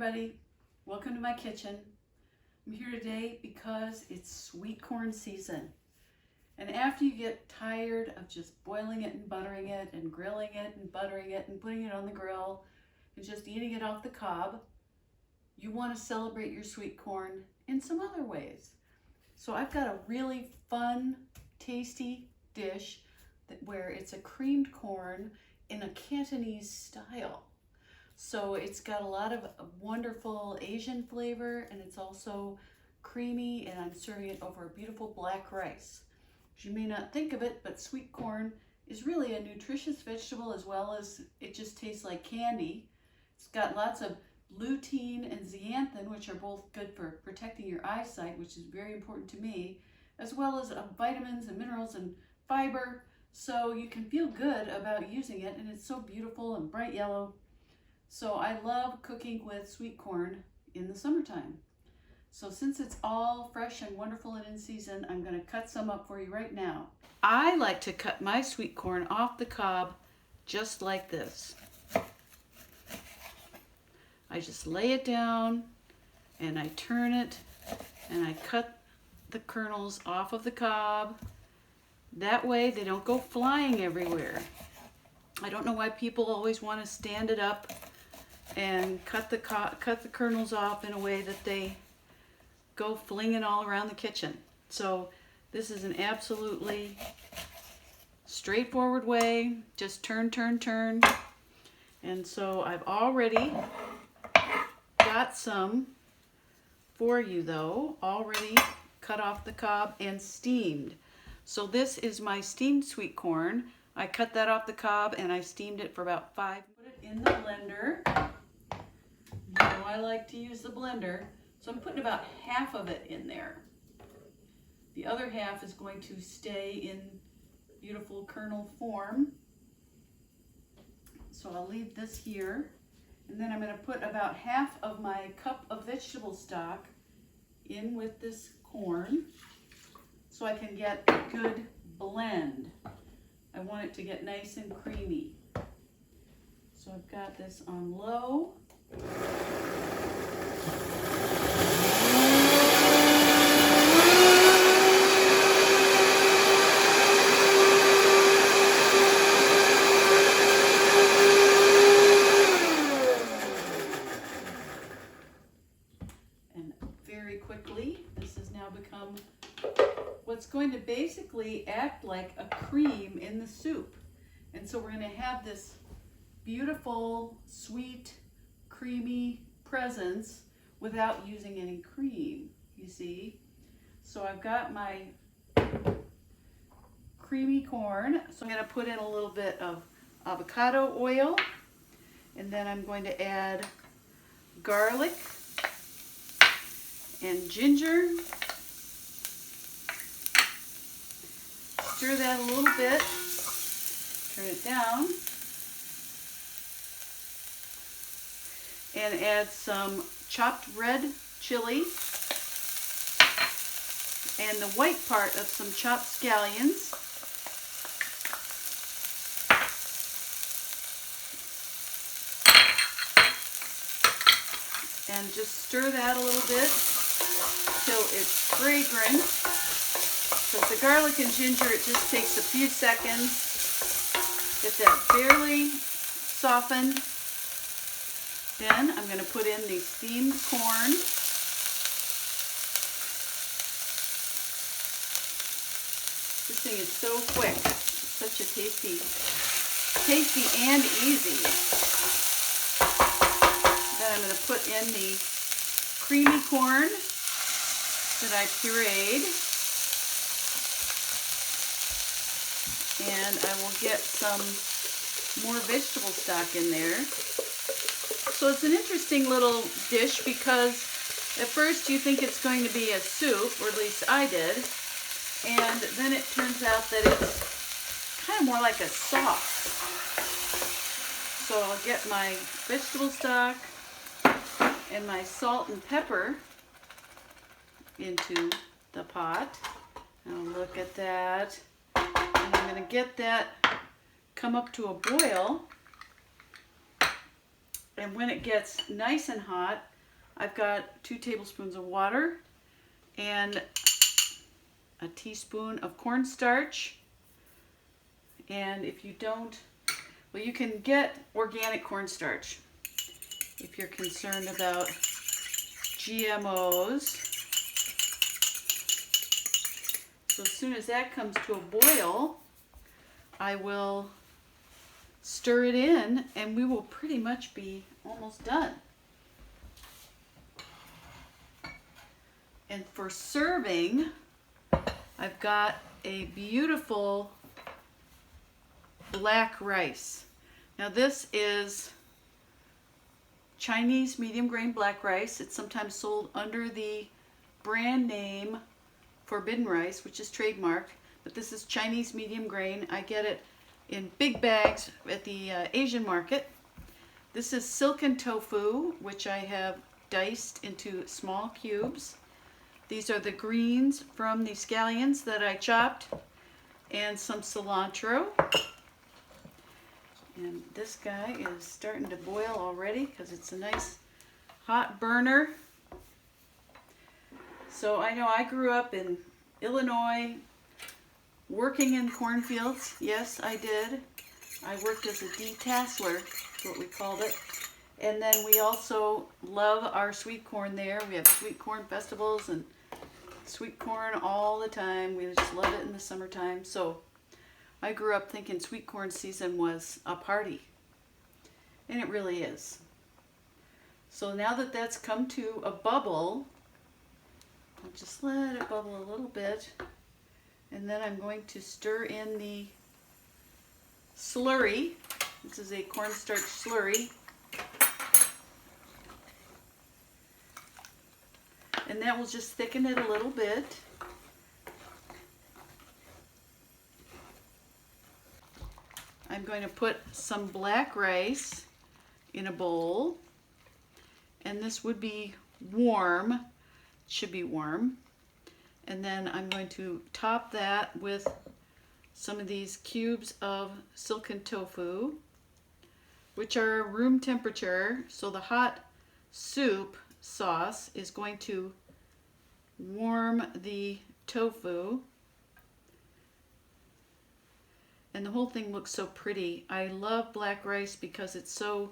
everybody, welcome to my kitchen. I'm here today because it's sweet corn season. And after you get tired of just boiling it and buttering it and grilling it and buttering it and putting it on the grill and just eating it off the cob, you want to celebrate your sweet corn in some other ways. So I've got a really fun, tasty dish where it's a creamed corn in a Cantonese style. So it's got a lot of wonderful Asian flavor, and it's also creamy, and I'm serving it over a beautiful black rice. You may not think of it, but sweet corn is really a nutritious vegetable, as well as it just tastes like candy. It's got lots of lutein and zeaxanthin, which are both good for protecting your eyesight, which is very important to me, as well as vitamins and minerals and fiber. So you can feel good about using it, and it's so beautiful and bright yellow. So I love cooking with sweet corn in the summertime. So since it's all fresh and wonderful and in season, I'm going to cut some up for you right now. I like to cut my sweet corn off the cob just like this. I just lay it down and I turn it and I cut the kernels off of the cob. That way they don't go flying everywhere. I don't know why people always want to stand it up and cut the kernels off in a way that they go flinging all around the kitchen. So this is an absolutely straightforward way. Just turn, turn, turn. And so I've already got some for you though, already cut off the cob and steamed. So this is my steamed sweet corn. I cut that off the cob and I steamed it for about 5 minutes. Put it in the blender. You know I like to use the blender. So I'm putting about half of it in there. The other half is going to stay in beautiful kernel form. So I'll leave this here. And then I'm going to put about half of my cup of vegetable stock in with this corn so I can get a good blend. I want it to get nice and creamy. So I've got this on low. And very quickly, this has now become what's going to basically act like a cream in the soup. And so we're going to have this beautiful, sweet, creamy presence without using any cream, you see. So I've got my creamy corn. So I'm going to put in a little bit of avocado oil, and then I'm going to add garlic and ginger. Stir that a little bit, turn it down, and add some chopped red chili and the white part of some chopped scallions. And just stir that a little bit till it's fragrant. Because the garlic and ginger, it just takes a few seconds. Get that barely softened. Then I'm going to put in the steamed corn. This thing is so quick. It's such a tasty and easy. Then I'm going to put in the creamy corn that I pureed. And I will get some more vegetable stock in there. So it's an interesting little dish because at first you think it's going to be a soup, or at least I did, and then it turns out that it's kind of more like a sauce. So I'll get my vegetable stock and my salt and pepper into the pot. Now look at that. And I'm going to get that come up to a boil. And when it gets nice and hot, I've got 2 tablespoons of water and a teaspoon of cornstarch. And if you don't, well, you can get organic cornstarch if you're concerned about GMOs. So as soon as that comes to a boil, I will stir it in and we will pretty much be almost done. And for serving, I've got a beautiful black rice. Now this is Chinese medium grain black rice. It's sometimes sold under the brand name Forbidden Rice, which is trademarked, but this is Chinese medium grain. I get it in big bags at the Asian market. This is silken tofu, which I have diced into small cubes. These are the greens from the scallions that I chopped, and some cilantro. And this guy is starting to boil already because it's a nice hot burner. So I know I grew up in Illinois working in cornfields. Yes, I did. I worked as a detasseler, is what we called it. And then we also love our sweet corn there. We have sweet corn festivals and sweet corn all the time. We just love it in the summertime. So I grew up thinking sweet corn season was a party. And it really is. So now that that's come to a bubble, I'll just let it bubble a little bit. And then I'm going to stir in the slurry. This is a cornstarch slurry. And that will just thicken it a little bit. I'm going to put some black rice in a bowl. And this would be warm. It should be warm. And then I'm going to top that with some of these cubes of silken tofu, which are room temperature. So the hot soup sauce is going to warm the tofu. And the whole thing looks so pretty. I love black rice because it's so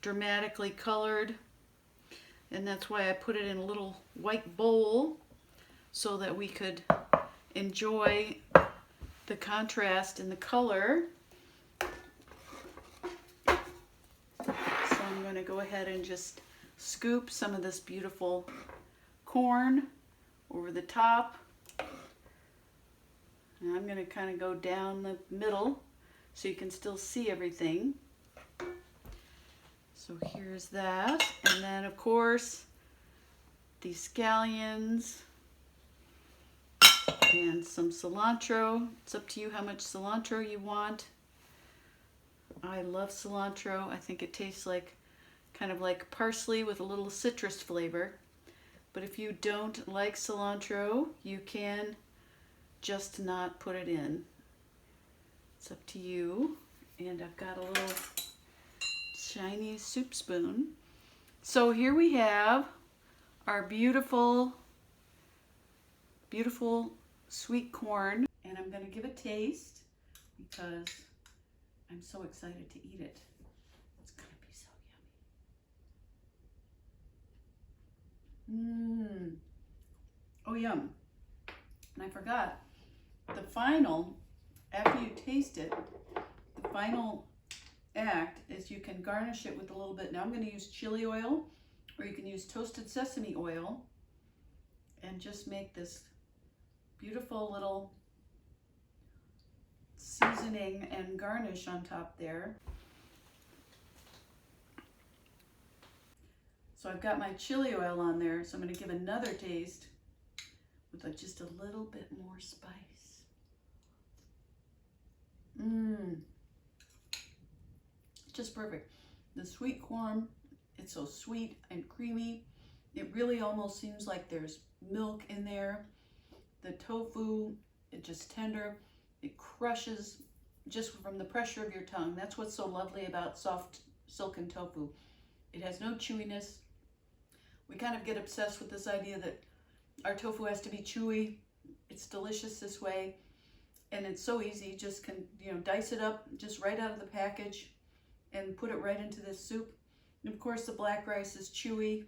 dramatically colored. And that's why I put it in a little white bowl so that we could enjoy the contrast in the color. So I'm going to go ahead and just scoop some of this beautiful corn over the top. And I'm going to kind of go down the middle so you can still see everything. So here's that. And then of course the scallions and some cilantro. It's up to you how much cilantro you want. I love cilantro. I think it tastes like kind of like parsley with a little citrus flavor. But if you don't like cilantro, you can just not put it in. It's up to you. And I've got a little Chinese soup spoon. So here we have our beautiful, beautiful sweet corn. And I'm going to give it a taste because I'm so excited to eat it. It's going to be so yummy. Oh, yum. And I forgot, the final, after you taste it, the final act is you can garnish it with a little bit. Now I'm going to use chili oil, or you can use toasted sesame oil, and just make this beautiful little seasoning and garnish on top there. So I've got my chili oil on there, so I'm going to give another taste with just a little bit more spice. Just perfect. The sweet corn, it's so sweet and creamy. It really almost seems like there's milk in there. The tofu, it's just tender. It crushes just from the pressure of your tongue. That's what's so lovely about soft silken tofu. It has no chewiness. We kind of get obsessed with this idea that our tofu has to be chewy. It's delicious this way, and it's so easy. Just can, dice it up just right out of the package and put it right into this soup. And of course the black rice is chewy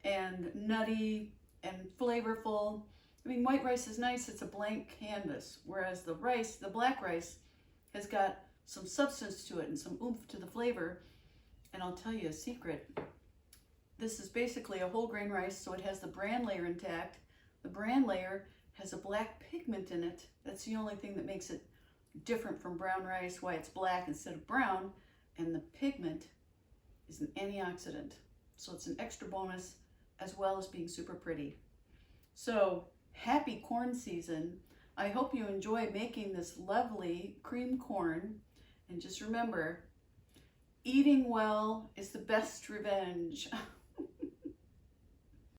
and nutty and flavorful. I mean, white rice is nice, it's a blank canvas, whereas the black rice has got some substance to it and some oomph to the flavor. And I'll tell you a secret. This is basically a whole grain rice, so it has the bran layer intact. The bran layer has a black pigment in it. That's the only thing that makes it different from brown rice, why it's black instead of brown. And the pigment is an antioxidant. So it's an extra bonus as well as being super pretty. So happy corn season. I hope you enjoy making this lovely creamed corn. And just remember, eating well is the best revenge.